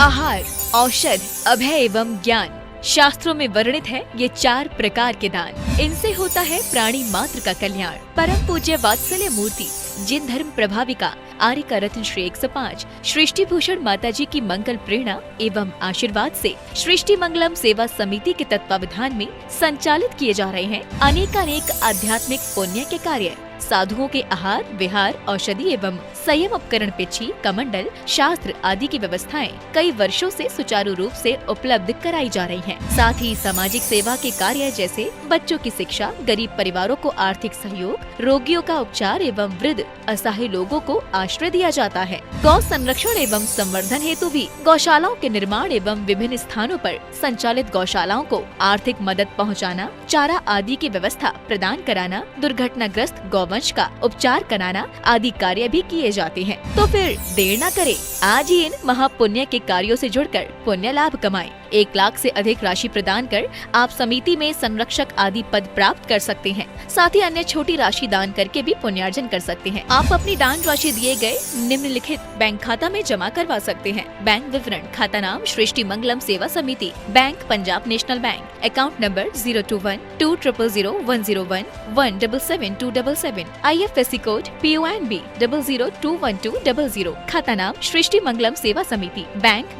आहार, औषध, अभय एवं ज्ञान। शास्त्रों में वर्णित है ये 4 प्रकार के दान। इनसे होता है प्राणी मात्र का कल्याण। परम पूज्य वात्सल्य मूर्ति जिन धर्म प्रभाविका आर्य का रत्न श्री 105 सृष्टि भूषण माता जी की मंगल प्रेरणा एवं आशीर्वाद से सृष्टि मंगलम सेवा समिति के तत्वावधान में संचालित किए जा रहे हैं अनेकानेक आध्यात्मिक पुण्य के कार्य। साधुओं के आहार, विहार, औषधि एवं संयम उपकरण, पिछी, कमंडल, शास्त्र आदि की व्यवस्थाएं कई वर्षों से सुचारू रूप से उपलब्ध कराई जा रही हैं। साथ ही सामाजिक सेवा के कार्य जैसे बच्चों की शिक्षा, गरीब परिवारों को आर्थिक सहयोग, रोगियों का उपचार एवं वृद्ध असहाय लोगों को आश्रय दिया जाता है। गौ संरक्षण एवं संवर्धन हेतु भी गौशालाओं के निर्माण एवं विभिन्न स्थानों पर संचालित गौशालाओं को आर्थिक मदद पहुँचाना, चारा आदि की व्यवस्था प्रदान कराना, दुर्घटनाग्रस्त गौवंश का उपचार कराना आदि कार्य भी किए जाते हैं। तो फिर देर न करें, आज ही इन महापुण्य के कार्यों से जुड़कर पुण्य लाभ कमाएं। 1 लाख से अधिक राशि प्रदान कर आप समिति में संरक्षक आदि पद प्राप्त कर सकते हैं। साथ ही अन्य छोटी राशि दान करके भी पुण्यार्जन कर सकते हैं। आप अपनी दान राशि दिए गए निम्नलिखित बैंक खाता में जमा करवा सकते हैं। बैंक विवरण: खाता नाम Srishti Mangalam Seva Samiti, bank Punjab National Bank, account number 021200101777277, IFSC code PONB 0021200, खाता नाम Srishti Mangalam Seva Samiti,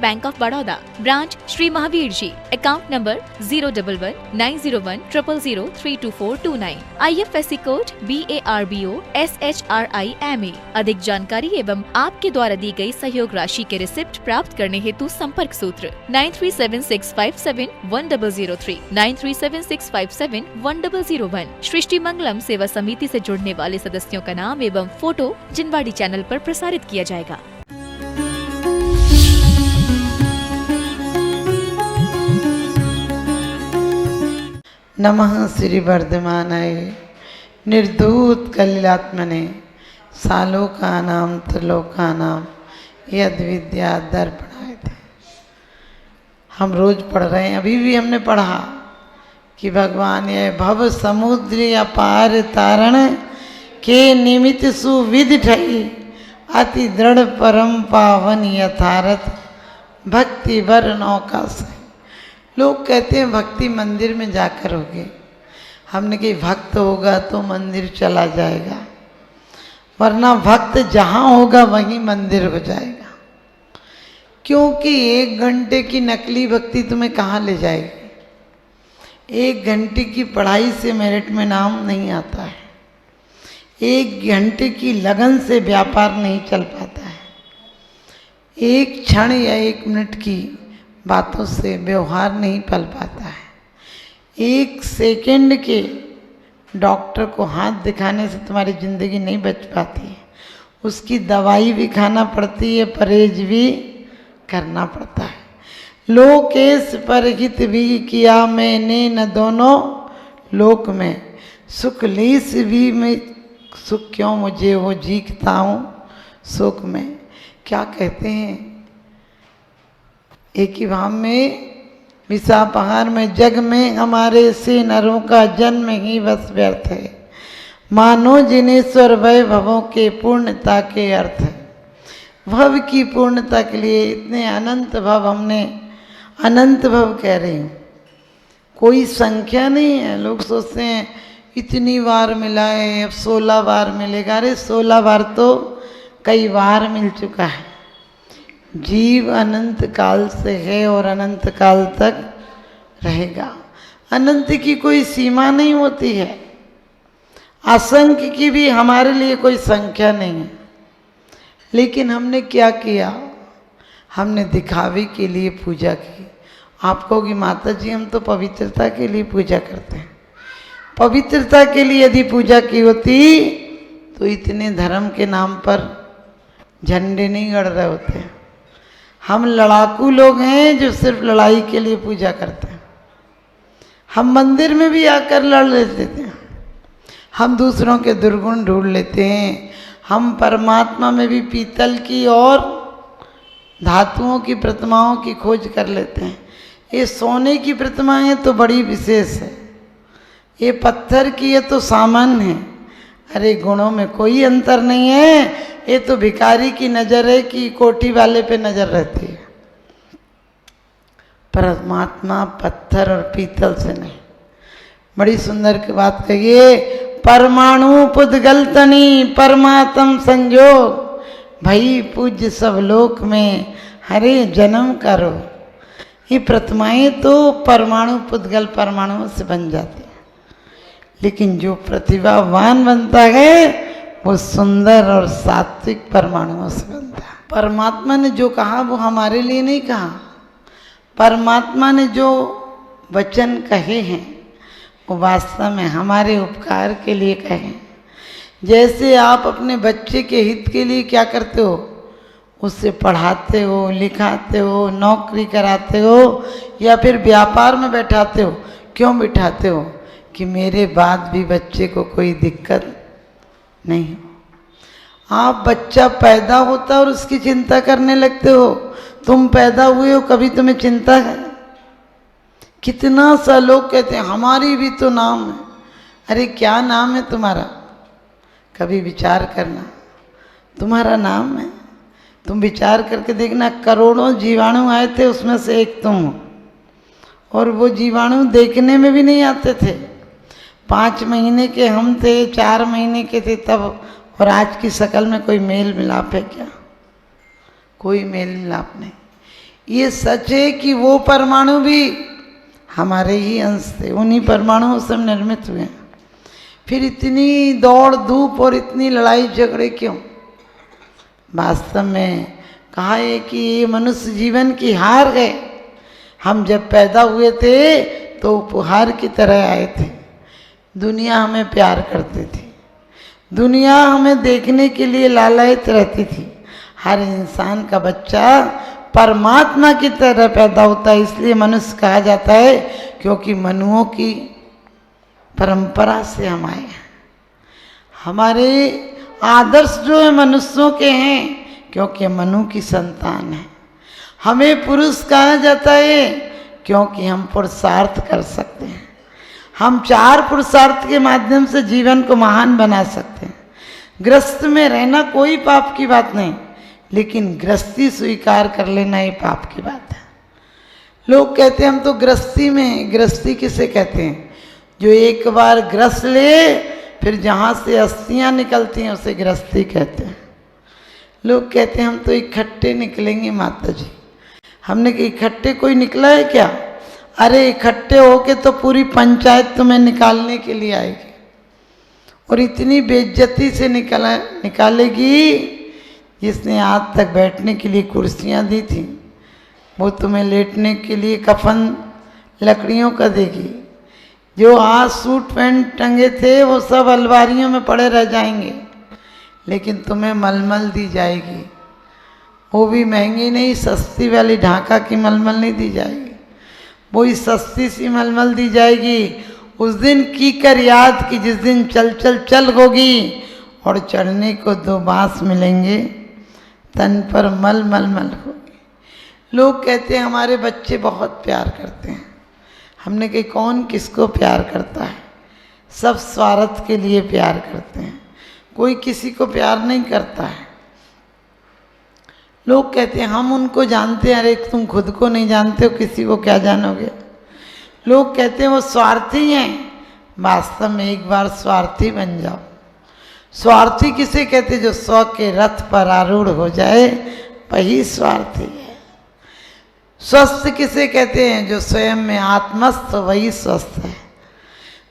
bank of Baroda, branch Shri Mahavir ji, account number 011901000032429, IFSC code BARBO SHRIMA। अधिक जानकारी एवं आपके द्वारा दी गई सहयोग राशि के रिसिप्ट प्राप्त करने हेतु संपर्क सूत्र 9376571003, 9376571001। सृष्टि मंगलम सेवा समिति से जुड़ने वाले सदस्यों का नाम एवं फोटो जिनवाड़ी चैनल पर प्रसारित किया जाएगा। नमः श्री वर्धमानाय निर्धूत कलिलात्मने सालोकानां त्रिलोकानां यद विद्या दर्पणाय थे। हम रोज पढ़ रहे हैं, अभी भी हमने पढ़ा कि भगवान ये भव समुद्र अपार तारण के निमित्त सुविधि ठही, अति दृढ़ परम पावन यथारथ भक्ति वर नौका से। लोग कहते हैं भक्ति मंदिर में जाकर होगी। हमने कही भक्त होगा तो मंदिर चला जाएगा, वरना भक्त जहाँ होगा वहीं मंदिर हो जाएगा। क्योंकि 1 घंटे की नकली भक्ति तुम्हें कहाँ ले जाएगी। 1 घंटे की पढ़ाई से मेरिट में नाम नहीं आता है। 1 घंटे की लगन से व्यापार नहीं चल पाता है। 1 क्षण या 1 मिनट की बातों से व्यवहार नहीं पल पाता है। 1 सेकंड के डॉक्टर को हाथ दिखाने से तुम्हारी जिंदगी नहीं बच पाती है। उसकी दवाई भी खाना पड़ती है, परहेज भी करना पड़ता है। लोकेश परहित भी किया मैंने न दोनों लोक में, सुख लीस भी में सुख क्यों मुझे हो, जीखता हूँ सुख में। क्या कहते हैं एक ही भाव में, विषा पहाड़ में जग में हमारे से नरों का जन्म ही बस व्यर्थ है, मानो जिनेश्वर वैभवों के पूर्णता के अर्थ है। भव की पूर्णता के लिए इतने अनंत भव, हमने अनंत भव कह रही हूँ, कोई संख्या नहीं है। लोग सोचते हैं इतनी बार मिला है, अब 16 बार मिलेगा। अरे 16 बार तो कई बार मिल चुका है। जीव अनंत काल से है और अनंत काल तक रहेगा। अनंत की कोई सीमा नहीं होती है, असंख्य की भी हमारे लिए कोई संख्या नहीं है। लेकिन हमने क्या किया, हमने दिखावे के लिए पूजा की। आप कहोगी माता जी हम तो पवित्रता के लिए पूजा करते हैं। पवित्रता के लिए यदि पूजा की होती तो इतने धर्म के नाम पर झंडे नहीं गड़ रहे होते। हम लड़ाकू लोग हैं जो सिर्फ लड़ाई के लिए पूजा करते हैं। हम मंदिर में भी आकर लड़ लेते हैं, हम दूसरों के दुर्गुण ढूंढ लेते हैं। हम परमात्मा में भी पीतल की और धातुओं की प्रतिमाओं की खोज कर लेते हैं। ये सोने की प्रतिमाएं तो बड़ी विशेष है, ये पत्थर की है तो सामान्य है। अरे गुणों में कोई अंतर नहीं है। ये तो भिखारी की नज़र है कि कोठी वाले पे नज़र रहती है। परमात्मा पत्थर और पीतल से नहीं। बड़ी सुंदर की बात कहिए, परमाणु पुद्गल तनी परमात्म संजोग, भई पूज्य सब लोक में हरे जन्म करो। ये प्रतिमाएं तो परमाणु पुद्गल परमाणुओं से बन जाती है, लेकिन जो प्रतिभावान बनता है वो सुंदर और सात्विक परमाणुओं से बनता है। परमात्मा ने जो कहा वो हमारे लिए नहीं कहा, परमात्मा ने जो वचन कहे हैं वो वास्तव में हमारे उपकार के लिए कहे। जैसे आप अपने बच्चे के हित के लिए क्या करते हो, उससे पढ़ाते हो, लिखाते हो, नौकरी कराते हो या फिर व्यापार में बैठाते हो। क्यों बिठाते हो? कि मेरे बाद भी बच्चे को कोई दिक्कत नहीं हो। आप बच्चा पैदा होता और उसकी चिंता करने लगते हो। तुम पैदा हुए हो, कभी तुम्हें चिंता है? कितना सा लोग कहते हैं हमारी भी तो नाम है। अरे क्या नाम है तुम्हारा? कभी विचार करना, तुम्हारा नाम है। तुम विचार करके देखना, करोड़ों जीवाणु आए थे, उसमें से एक तुम हो। और वो जीवाणु देखने में भी नहीं आते थे। 5 महीने के हम थे, 4 महीने के थे तब, और आज की शक्ल में कोई मेल मिलाप है क्या? कोई मेल मिलाप नहीं। ये सच है कि वो परमाणु भी हमारे ही अंश थे, उन्हीं परमाणुओं से हम निर्मित हुए हैं। फिर इतनी दौड़ धूप और इतनी लड़ाई झगड़े क्यों? वास्तव में कहा है कि ये मनुष्य जीवन की हार है। हम जब पैदा हुए थे तो उपहार की तरह आए थे। दुनिया हमें प्यार करती थी, दुनिया हमें देखने के लिए लालायित रहती थी। हर इंसान का बच्चा परमात्मा की तरह पैदा होता है, इसलिए मनुष्य कहा जाता है, क्योंकि मनुओं की परंपरा से हम आए हैं। हमारे आदर्श जो है मनुष्यों के हैं, क्योंकि मनु की संतान है। हमें पुरुष कहा जाता है क्योंकि हम पुरुषार्थ कर सकते हैं। हम 4 पुरुषार्थ के माध्यम से जीवन को महान बना सकते हैं। गृहस्थ में रहना कोई पाप की बात नहीं, लेकिन गृहस्थी स्वीकार कर लेना ये पाप की बात है। लोग कहते हैं हम तो गृहस्थी में। गृहस्थी किसे कहते हैं? जो एक बार ग्रस ले फिर जहाँ से अस्थियाँ निकलती हैं उसे गृहस्थी कहते हैं। लोग कहते हैं हम तो इकट्ठे निकलेंगे माता जी। हमने कहा इकट्ठे कोई निकला है क्या? अरे इकट्ठे होके तो पूरी पंचायत तुम्हें निकालने के लिए आएगी, और इतनी बेइज्जती से निकालेगी। जिसने आज तक बैठने के लिए कुर्सियाँ दी थी वो तुम्हें लेटने के लिए कफन लकड़ियों का देगी। जो आज सूट पैंट टंगे थे वो सब अलमारियों में पड़े रह जाएंगे, लेकिन तुम्हें मलमल दी जाएगी। वो भी महंगी नहीं, सस्ती वाली ढाका की मलमल नहीं दी जाएगी, वही सस्ती सी मलमल दी जाएगी। उस दिन की कर याद कि जिस दिन चल चल चल होगी और चढ़ने को 2 बांस मिलेंगे, तन पर मल मल मल होगी। लोग कहते हैं हमारे बच्चे बहुत प्यार करते हैं। हमने कहा कौन किसको प्यार करता है? सब स्वार्थ के लिए प्यार करते हैं, कोई किसी को प्यार नहीं करता है। लोग कहते हैं हम उनको जानते हैं। अरे तुम खुद को नहीं जानते हो, किसी को क्या जानोगे? लोग कहते हैं वो स्वार्थी हैं। वास्तव में एक बार स्वार्थी बन जाओ। स्वार्थी किसे कहते? जो स्व के रथ पर आरूढ़ हो जाए वही स्वार्थी है। स्वस्थ किसे कहते हैं? जो स्वयं में आत्मस्थ, वही स्वस्थ है।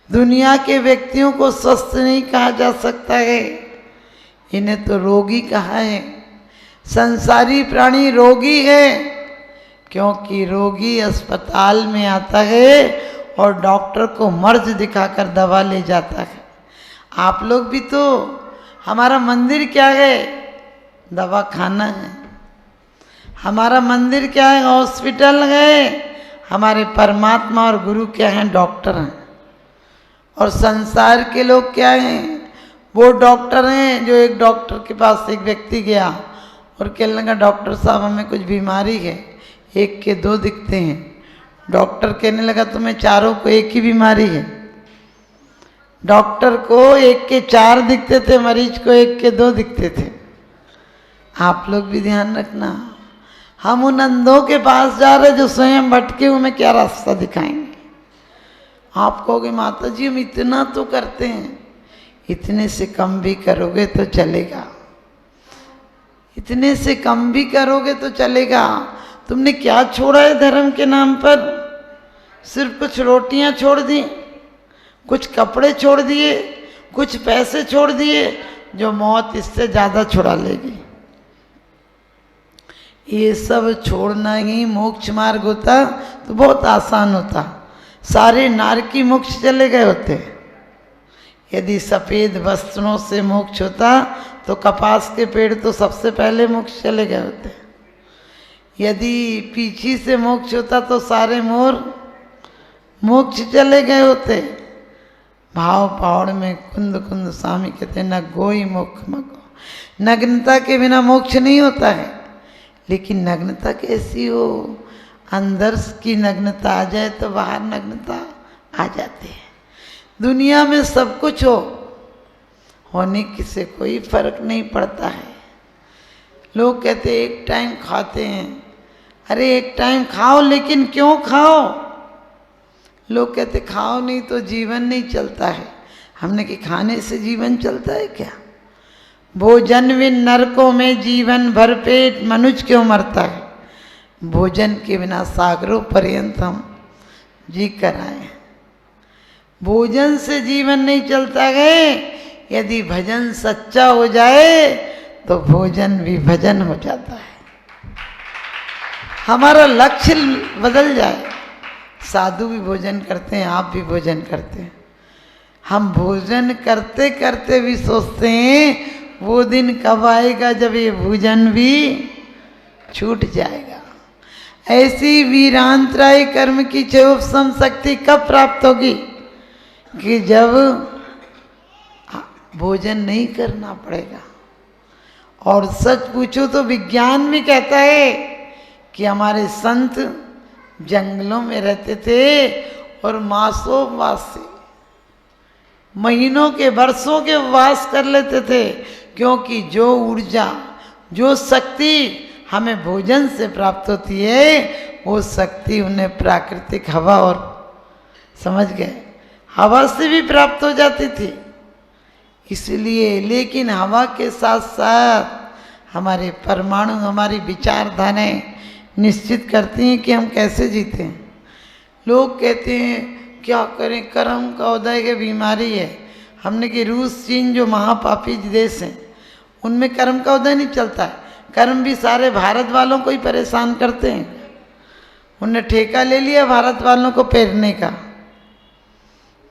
दुनिया के व्यक्तियों को स्वस्थ नहीं कहा जा सकता है, इन्हें तो रोगी कहा है। संसारी प्राणी रोगी है, क्योंकि रोगी अस्पताल में आता है और डॉक्टर को मर्ज दिखाकर दवा ले जाता है। आप लोग भी तो, हमारा मंदिर क्या है? दवा खाना है। हमारा मंदिर क्या है? हॉस्पिटल है। हमारे परमात्मा और गुरु क्या हैं? डॉक्टर हैं। और संसार के लोग क्या हैं? वो डॉक्टर हैं। जो एक डॉक्टर के पास एक व्यक्ति गया और कहने लगा डॉक्टर साहब हमें कुछ बीमारी है, 1 के 2 दिखते हैं। डॉक्टर कहने लगा तुम्हें चारों को एक ही बीमारी है। डॉक्टर को 1 के 4 दिखते थे, मरीज को 1 के 2 दिखते थे। आप लोग भी ध्यान रखना, हम उन अंधों के पास जा रहे जो स्वयं भटके, उन्हें क्या रास्ता दिखाएंगे। आप कहोगे माता जी हम इतना तो करते हैं, इतने से कम भी करोगे तो चलेगा, इतने से कम भी करोगे तो चलेगा। तुमने क्या छोड़ा है धर्म के नाम पर? सिर्फ कुछ रोटियां छोड़ दी, कुछ कपड़े छोड़ दिए, कुछ पैसे छोड़ दिए, जो मौत इससे ज़्यादा छुड़ा लेगी। ये सब छोड़ना ही मोक्ष मार्ग होता तो बहुत आसान होता, सारे नारकी मोक्ष चले गए होते। यदि सफ़ेद वस्त्रों से मोक्ष होता तो कपास के पेड़ तो सबसे पहले मोक्ष चले गए होते। यदि पीछी से मोक्ष होता तो सारे मोर मोक्ष चले गए होते। भाव पहाड़ में कुंद कुंद स्वामी कहते न गोई मुख मगो, नग्नता के बिना मोक्ष नहीं होता है। लेकिन नग्नता कैसी हो? अंदर की नग्नता आ जाए तो बाहर नग्नता आ जाती है। दुनिया में सब कुछ होने से कोई फर्क नहीं पड़ता है। लोग कहते एक टाइम खाते हैं, अरे एक टाइम खाओ लेकिन क्यों खाओ? लोग कहते खाओ नहीं तो जीवन नहीं चलता है। हमने कि खाने से जीवन चलता है क्या? भोजन बिन नरकों में जीवन भर पेट मनुष्य क्यों मरता है? भोजन के बिना सागरों पर्यंत हम जी कर आए हैं। भोजन से जीवन नहीं चलता है। यदि भजन सच्चा हो जाए तो भोजन भी भजन हो जाता है। हमारा लक्ष्य बदल जाए। साधु भी भोजन करते हैं, आप भी भोजन करते हैं। हम भोजन करते करते भी सोचते हैं वो दिन कब आएगा जब ये भोजन भी छूट जाएगा। ऐसी वीरांतराय कर्म की चौपसम शक्ति कब प्राप्त होगी? कि जब भोजन नहीं करना पड़ेगा। और सच पूछो तो विज्ञान भी कहता है कि हमारे संत जंगलों में रहते थे और मासों मास से महीनों के वर्षों के वास कर लेते थे, क्योंकि जो ऊर्जा जो शक्ति हमें भोजन से प्राप्त होती है वो शक्ति उन्हें प्राकृतिक हवा और समझ गए हवा से भी प्राप्त हो जाती थी। इसलिए लेकिन हवा के साथ साथ हमारे परमाणु हमारी विचारधाराएं निश्चित करती हैं कि हम कैसे जीते हैं। लोग कहते हैं क्या करें, कर्म का उदय की बीमारी है। हमने कि रूस चीन जो महापापी देश हैं उनमें कर्म का उदय नहीं चलता है। कर्म भी सारे भारत वालों को ही परेशान करते हैं। उनने ठेका ले लिया भारत वालों को पेरने का।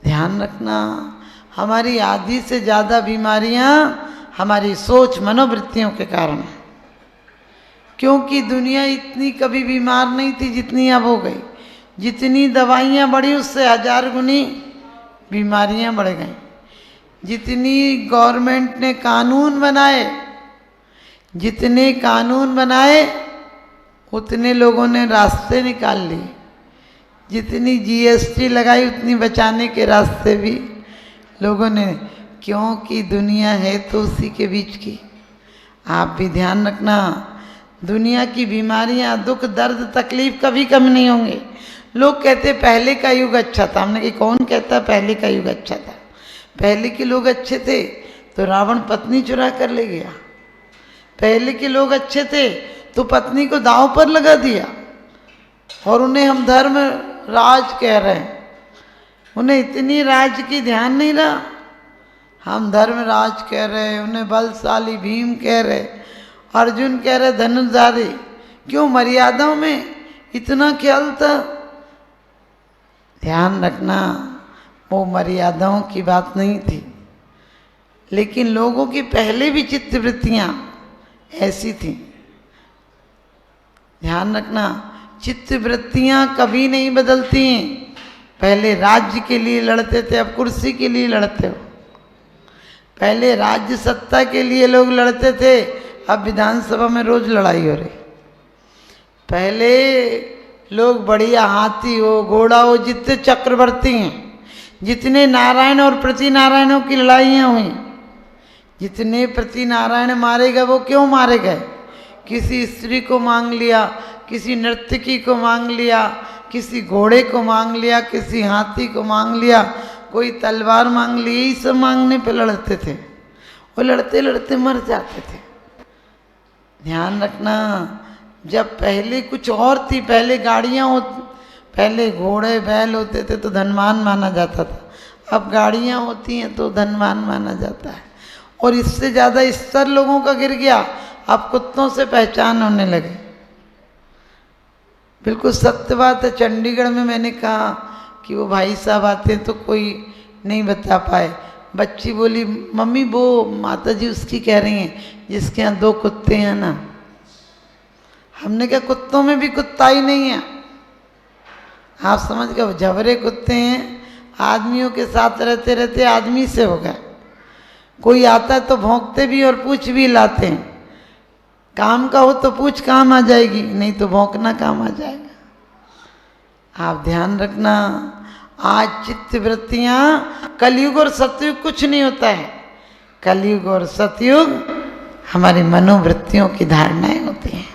ध्यान रखना, हमारी आधी से ज़्यादा बीमारियां हमारी सोच मनोवृत्तियों के कारण है। क्योंकि दुनिया इतनी कभी बीमार नहीं थी जितनी अब हो गई। जितनी दवाइयाँ बढ़ी उससे 1000 गुनी बीमारियाँ बढ़ गई। जितनी गवर्नमेंट ने कानून बनाए, जितने कानून बनाए उतने लोगों ने रास्ते निकाल लिए। जितनी जीएसटी लगाई उतनी बचाने के रास्ते भी लोगों ने, क्योंकि दुनिया है तो उसी के बीच की। आप भी ध्यान रखना, दुनिया की बीमारियां दुख दर्द तकलीफ कभी कम नहीं होंगे। लोग कहते पहले का युग अच्छा था। हमने कि कौन कहता पहले का युग अच्छा था? पहले के लोग अच्छे थे तो रावण पत्नी चुरा कर ले गया। पहले के लोग अच्छे थे तो पत्नी को दांव पर लगा दिया और उन्हें हम धर्म राज कह रहे हैं। उन्हें इतनी राज की ध्यान नहीं रहा। हम धर्मराज कह रहे, उन्हें बलशाली भीम कह रहे, अर्जुन कह रहे धनुर्धारी। क्यों? मर्यादाओं में इतना ख्याल था। ध्यान रखना, वो मर्यादाओं की बात नहीं थी। लेकिन लोगों की पहले भी चित्तवृत्तियां ऐसी थी। ध्यान रखना, चित्तवृत्तियां कभी नहीं बदलती हैं। पहले राज्य के लिए लड़ते थे, अब कुर्सी के लिए लड़ते हो। पहले राज्य सत्ता के लिए लोग लड़ते थे, अब विधानसभा में रोज लड़ाई हो रही। पहले लोग बढ़िया हाथी हो घोड़ा हो, जितने चक्रवर्ती हैं, जितने नारायण और प्रति नारायणों की लड़ाइयाँ हुई, जितने प्रति नारायण मारे गए वो क्यों मारे गए? किसी स्त्री को मांग लिया, किसी नर्तकी को मांग लिया, किसी घोड़े को मांग लिया, किसी हाथी को मांग लिया, कोई तलवार मांग ली, यही सब मांगने पे लड़ते थे। वो लड़ते लड़ते मर जाते थे। ध्यान रखना, जब पहले कुछ और थी, पहले गाड़ियाँ पहले घोड़े बैल होते थे तो धनवान माना जाता था, अब गाड़ियाँ होती हैं तो धनवान माना जाता है। और इससे ज़्यादा स्तर लोगों का गिर गया, अब कुत्तों से पहचान होने लगे। बिल्कुल सत्य बात है। चंडीगढ़ में मैंने कहा कि वो भाई साहब आते हैं तो कोई नहीं बता पाए। बच्ची बोली, मम्मी वो माता जी उसकी कह रही हैं जिसके यहाँ 2 कुत्ते हैं ना। हमने कहा कुत्तों में भी कुत्ता ही नहीं है, आप समझ गए, झबरे कुत्ते हैं, आदमियों के साथ रहते रहते आदमी से हो गए। कोई आता है तो भौंकते भी और पूछ भी लाते हैं। काम का हो तो पूछ काम आ जाएगी, नहीं तो भौंकना काम आ जाएगा। आप ध्यान रखना, आज चित्त वृत्तियाँ, कलयुग और सतयुग कुछ नहीं होता है। कलयुग और सतयुग हमारी मनोवृत्तियों की धारणाएं होती हैं।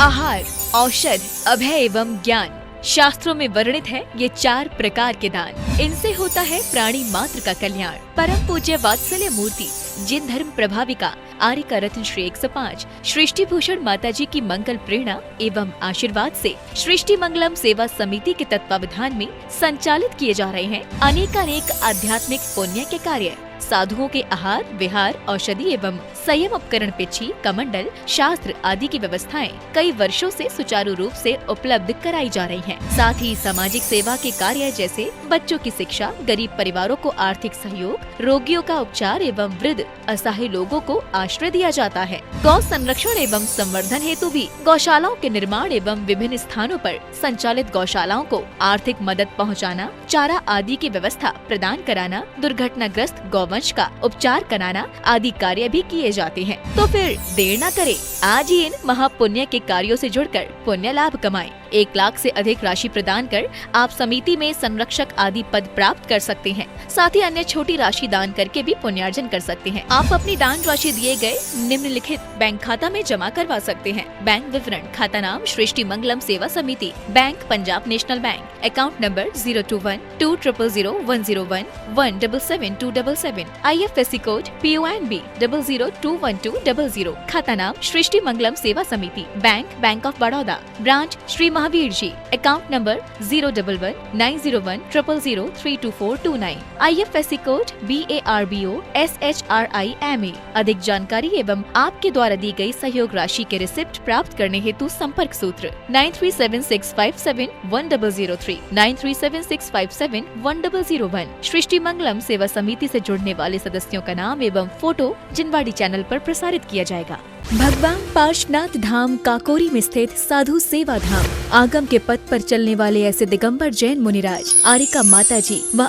आहार, औषध, अभय एवं ज्ञान। शास्त्रों में वर्णित है ये 4 प्रकार के दान। इनसे होता है प्राणी मात्र का कल्याण। परम पूज्य वात्सल्य मूर्ति जिन धर्म प्रभाविका आर्यका रत्न श्री 105 सृष्टि भूषण माता जी की मंगल प्रेरणा एवं आशीर्वाद से सृष्टि मंगलम सेवा समिति के तत्वावधान में संचालित किए जा रहे हैं अनेकानेक आध्यात्मिक पुण्य के कार्य। साधुओं के आहार, विहार, औषधि एवं संयम उपकरण, पिछी, कमंडल, शास्त्र आदि की व्यवस्थाएं कई वर्षों से सुचारू रूप से उपलब्ध कराई जा रही हैं। साथ ही सामाजिक सेवा के कार्य जैसे बच्चों की शिक्षा, गरीब परिवारों को आर्थिक सहयोग, रोगियों का उपचार एवं वृद्ध असहाय लोगों को आश्रय दिया जाता है। गौ संरक्षण एवं संवर्धन हेतु भी गौशालाओं के निर्माण एवं विभिन्न स्थानों पर संचालित गौशालाओं को आर्थिक मदद पहुँचाना, चारा आदि की व्यवस्था प्रदान कराना, दुर्घटनाग्रस्त गौवंश का उपचार कराना आदि कार्य भी किए जाते हैं। तो फिर देर न करें, आज ही इन महापुण्य के कार्यों से जुड़कर पुण्य लाभ कमाएं। 1 लाख से अधिक राशि प्रदान कर आप समिति में संरक्षक आदि पद प्राप्त कर सकते हैं। साथ ही अन्य छोटी राशि दान करके भी पुण्यार्जन कर सकते हैं। आप अपनी दान राशि दिए गए निम्नलिखित बैंक खाता में जमा करवा सकते हैं। बैंक विवरण: खाता नाम Srishti Mangalam Seva Samiti, bank Punjab National Bank, account number 021-200-101-177-277, IFSC code PONB 0021200। खाता नाम Srishti Mangalam Seva Samiti, bank bank of Baroda, branch Shri Mahavir ji, account number 011-901-000-32429, IFSC code BARBO SHRIMA। अधिक जानकारी एवं आपके द्वारा दी गई सहयोग राशि के रिसिप्ट प्राप्त करने हेतु संपर्क सूत्र 9376571003, 9376571001। सृष्टि मंगलम सेवा समिति से जुड़ने वाले सदस्यों का नाम एवं फोटो जिनवाड़ी चैनल पर प्रसारित किया जाएगा। भगवान पार्श्वनाथ धाम काकोरी में स्थित साधु सेवा धाम, आगम के पथ पर चलने वाले ऐसे दिगंबर जैन मुनिराज, आर्यका माता जी व